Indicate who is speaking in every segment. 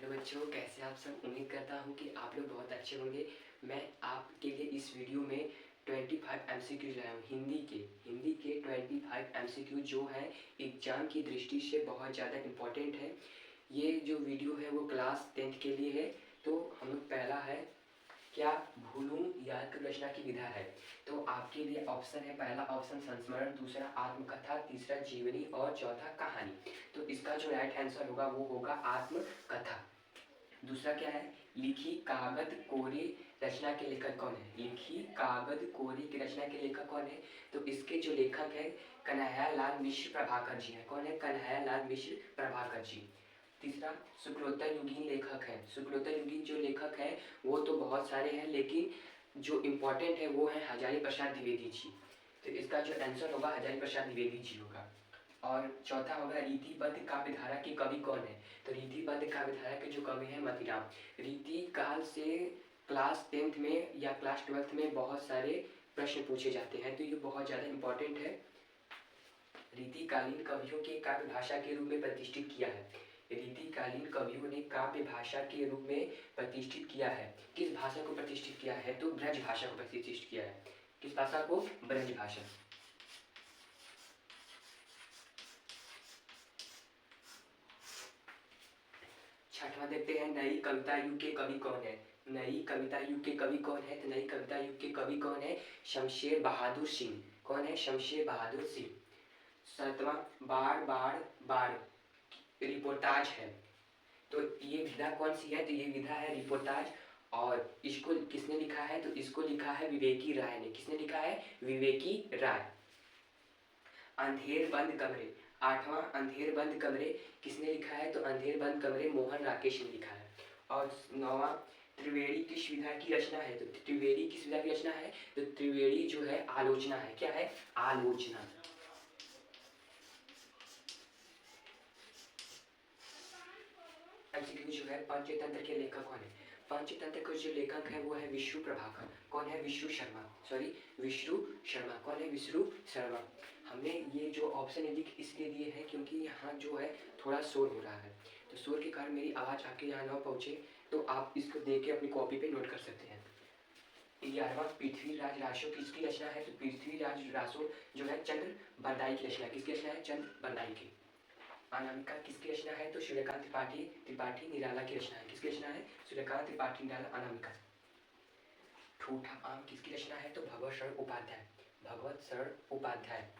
Speaker 1: Hello बच्चों, कैसे आप सब। उम्मीद करता हूँ कि आप लोग बहुत अच्छे होंगे। मैं आपके लिए इस वीडियो में 25 एमसीक्यू लाया हूँ हिंदी के 25 एमसीक्यू जो है एग्जाम की दृष्टि से बहुत ज़्यादा इम्पोर्टेंट है। ये जो वीडियो है वो क्लास 10th के लिए है। तो हम लोग पहला है क्या भूलूं याद रचना की विधा है। तो आपके लिए ऑप्शन है, पहला ऑप्शन संस्मरण, दूसरा आत्मकथा, तीसरा जीवनी और चौथा कहानी। तो इसका जो राइट आंसर होगा वो होगा आत्मकथा। दूसरा क्या है, लिखी कागज कोरे रचना के लेखक कौन है। लिखी कागज कोरे की रचना के लेखक कौन है। तो इसके जो लेखक है कन्हैयालाल मिश्र प्रभाकर जी है। कौन है, कन्हैयालाल मिश्र प्रभाकर जी। तीसरा शुक्लोत्तर युगीन लेखक है। शुक्लोत्तर युगीन जो लेखक है वो तो बहुत सारे हैं, लेकिन जो इम्पोर्टेंट है वो है हजारी प्रसाद द्विवेदी जी। तो इसका जो आंसर होगा हजारी प्रसाद द्विवेदी जी होगा। और चौथा होगा रीतिबद्ध काव्यधारा के कवि कौन है। तो रीतिबद्ध काव्यधारा के जो कवि हैं मतीराम। रीति काल से क्लास 10th में या क्लास 12th में बहुत सारे प्रश्न पूछे जाते हैं, तो ये बहुत ज़्यादा इम्पोर्टेंट है। रीतिकालीन कवियों के काव्य भाषा के रूप में प्रतिष्ठित किया है। रीतिकालीन कवियों ने काव्य भाषा के रूप में प्रतिष्ठित किया है। किस भाषा को प्रतिष्ठित किया है, तो ब्रज भाषा को प्रतिष्ठित किया है। किस भाषा को, ब्रज भाषा। छठवां देखते हैं, नई कविता युग के कवि कौन है। नई कविता युग के कवि कौन है, तो नई कविता युग के कवि कौन है, शमशेर बहादुर सिंह। कौन है, शमशेर बहादुर सिंह। सातवां, बाढ़ बाढ़ बाढ़ रिपोर्टाज है। तो ये विधा कौन सी है, तो ये विधा है रिपोर्टाज। और इसको किसने लिखा है, तो इसको लिखा है विवेकी राय ने। किसने लिखा है, विवेकी राय। अंधेर बंद कमरे, आठवां अंधेर बंद कमरे किसने लिखा है, तो अंधेर बंद कमरे मोहन राकेश ने लिखा है। और नौवां, त्रिवेणी किस विधा की रचना है, तो त्रिवेणी किस विधा की रचना है, तो त्रिवेणी जो है आलोचना है। क्या है, आलोचना। एमसीक्यू जो है पंचतंत्र के लेखक कौन है। पंचतंत्र के जो लेखक है वो है विष्णु प्रभाकर। कौन है, विष्णु शर्मा। विष्णु शर्मा। कौन है, विष्णु शर्मा। हमने ये जो ऑप्शन इसलिए दिए हैं क्योंकि यहाँ जो है थोड़ा शोर हो रहा है, तो शोर के कारण मेरी आवाज़ आपके यहाँ ना पहुँचे, तो आप इसको देख के अपनी कॉपी पे नोट कर सकते हैं। 11वां, पृथ्वीराज रासो किसकी रचना है, तो पृथ्वीराज रासो जो है चंद्र बरदाई की रचना। किसकी रचना है, चंद्र बरदाई की। अनामिका किसकी रचना है, तो सूर्यकांत त्रिपाठी त्रिपाठी निराला की रचना है। किसकी रचना है, सूर्यकांत त्रिपाठी निराला, अनामिका। ठूठा आम किसकी रचना है, तो भगवत शरण उपाध्याय। भगवत शरण उपाध्याय।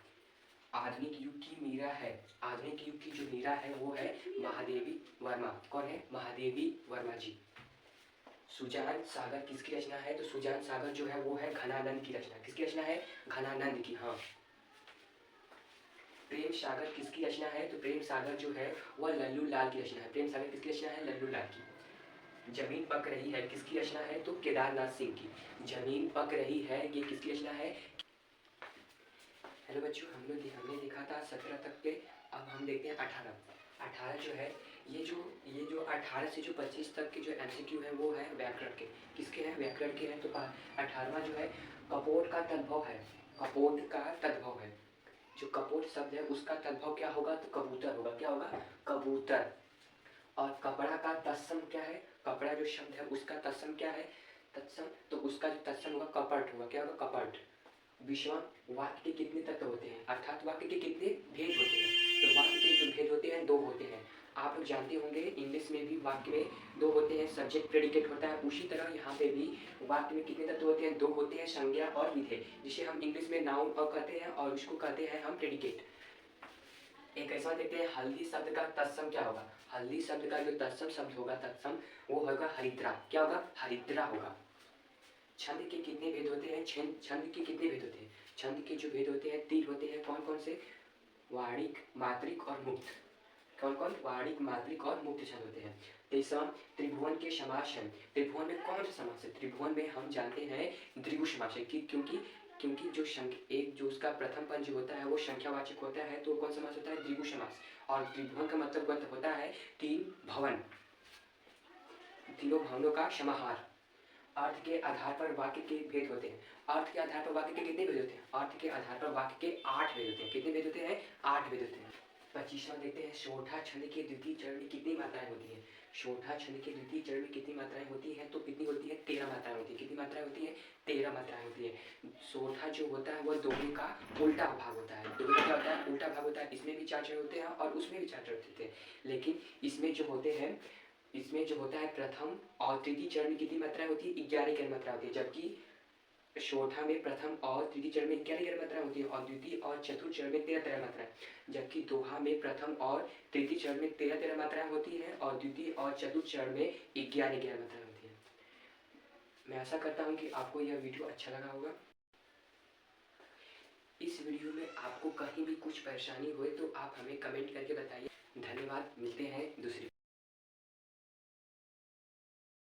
Speaker 1: आधुनिक युग की मीरा है। आधुनिक युग की जो मीरा है वो है महादेवी वर्मा। कौन है, महादेवी वर्मा जी। सुजान सागर किसकी रचना है, तो सुजान सागर जो है वो है घनानंद की रचना। किसकी रचना है, घनानंद की। हाँ। प्रेम सागर किसकी रचना है, तो प्रेम सागर जो है वह लल्लू लाल की रचना है। प्रेम सागर किसकी रचना है, लल्लू लाल की। जमीन पक रही है किसकी रचना है, तो केदारनाथ सिंह की। जमीन पक रही है ये किसकी रचना है। हेलो बच्चों, हमने देखा था 17 तक के, अब हम देखते हैं 18। 18 जो है ये जो 18 से जो 25 तक के जो एमसीक्यू है वो है व्याकरण के। किसके हैं, व्याकरण के हैं। तो 18वां जो है कपोट का तद्भव है। कपोट का तद्भव है। जो कपोट शब्द है उसका तद्भव क्या होगा, तो कबूतर होगा। क्या होगा, कबूतर। और कपड़ा का तत्सम क्या है, कपड़ा जो शब्द है उसका तत्सम क्या है, तत्सम। तो उसका जो तत्सम होगा कपट होगा। क्या होगा, कपट। विश्व, वाक्य के कितने तत्व होते हैं, अर्थात वाक्य के कितने भेद होते हैं। तो वाक्य के जो भेद होते हैं दो होते हैं। आप लोग जानते होंगे इंग्लिश में भी वाक्य में दो होते हैं, सब्जेक्ट प्रेडिकेट होता है। उसी तरह यहाँ पे भी वाक्य में कितने तत्व होते हैं, दो होते हैं, संज्ञा और विधेय, जिसे हम इंग्लिश में नाउन और कहते हैं और उसको कहते हैं हम प्रेडिकेट। एक ऐसा देखते हैं, हल्दी शब्द का तत्सम क्या होगा। हल्दी शब्द का जो तत्सम शब्द होगा, तत्सम वो होगा हरिद्रा। क्या होगा, हरिद्रा होगा। छंद के कितने भेद होते हैं, छंद के कितने भेद होते हैं। छंद के जो भेद होते हैं 3 होते हैं। कौन कौन से, वाणिक, मात्रिक और मुक्त। कौन कौन, वाणिक, मात्रिक और मुक्त छंद होते हैं। तेईसवां, त्रिभुवन के समास है। त्रिभुवन में कौन सा समास है, त्रिभुवन में हम जानते हैं द्विगु समास है। क्योंकि जो एक जो उसका प्रथम पद जो होता है वो संख्यावाचक होता है, तो कौन समास होता है, द्विगु समास। और त्रिभुवन का मतलब होता है 3 भवन, तीनों भवनों का समाहार। अर्थ के आधार पर वाक्य के भेद होते हैं। अर्थ के आधार पर वाक्य के कितने भेद होते हैं, अर्थ के आधार पर वाक्य के 8 भेद होते हैं। कितने भेद होते हैं, 8 भेद होते हैं। 25वां देखते हैं, शोठा छंद के द्वितीय चरण में कितनी मात्राएं होती हैं। शोठा छंद के द्वितीय चरण में कितनी मात्राएं होती हैं, तो कितनी होती है, 13 मात्राएं होती है। कितनी मात्राएं होती है, 13 मात्राएं होती है। शोठा जो होता है वह दोहे का उल्टा भाग होता है। दोहे का क्या होता है, उल्टा भाग होता है। इसमें भी 4 चरण होते हैं और उसमें भी 4 चरण होते हैं, लेकिन इसमें जो होते हैं, इसमें जो होता है प्रथम और तृतीय चरण में कितनी मात्राएं होती है, 11 मात्रा होती है। जबकि शोठा में प्रथम और तृतीय चरण में 11 मात्राएं होती है और द्वितीय और चतुर्थ चरण में 13 मात्राएं। जबकि दोहा में प्रथम और तृतीय चरण में 13 मात्राएं होती हैं और द्वितीय और चतुर्थ चरण में 11 मात्राएं होती हैं। मैं आशा करता हूँ कि आपको यह वीडियो अच्छा लगा होगा। इस वीडियो में आपको कहीं भी कुछ परेशानी हुए तो आप हमें कमेंट करके बताइए। धन्यवाद, मिलते हैं दूसरी